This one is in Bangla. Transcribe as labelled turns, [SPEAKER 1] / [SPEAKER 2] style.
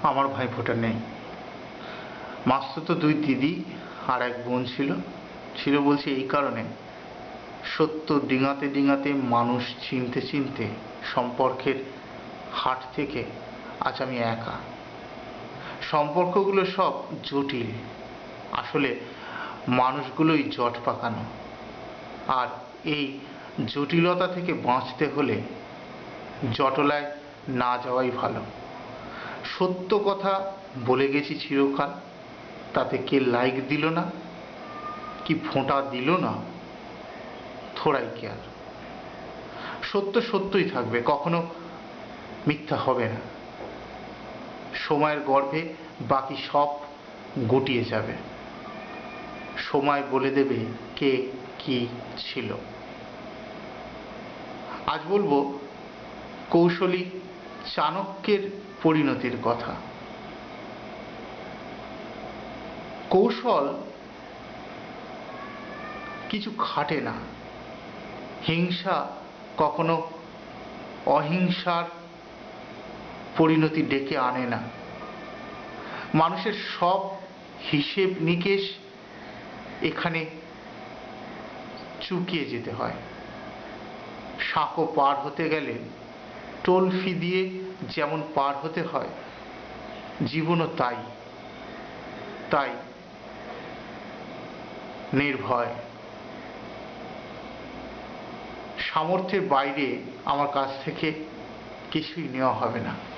[SPEAKER 1] আমার ভাইফোঁটা নেই। মাসতুতো দুই দিদি আর এক বোন ছিল। ছিল বলছি এই কারণে, সত্য ডিঙাতে ডিঙাতে, মানুষ চিনতে চিনতে, সম্পর্কের হাট থেকে আজ আমি একা। সম্পর্কগুলো সব জটিল, আসলে মানুষগুলোই জট পাকানো। আর এই জটিলতা থেকে বাঁচতে হলে জটলায় না যাওয়াই ভালো। সত্য কথা বলে গেছি চিরকাল, তাতে কে লাইক দিল না, কি ফোঁটা দিল না, থোড়াই কেয়ার। সত্য সত্যই থাকবে, কখনো মিথ্যা হবে না। সময়ের গর্ভে বাকি সব গুটিয়ে যাবে। সময় বলে দেবে কে কি ছিল। আজ বলবো কৌশলী চাণক্যের পরিণতির কথা। কৌশল কিছু খাটে না। হিংসা কখনো অহিংসার পরিণতি ডেকে আনে না। মানুষের সব হিসেব নিকেশ এখানে চুকিয়ে যেতে হয়। সাঁকো পার হতে গেলে টোল ফি দিয়ে যেমন পার হতে হয়, জীবনও তাই। তাই নির্ভয়। সামর্থ্যের বাইরে আমার কাছ থেকে কিছুই নেওয়া হবে না।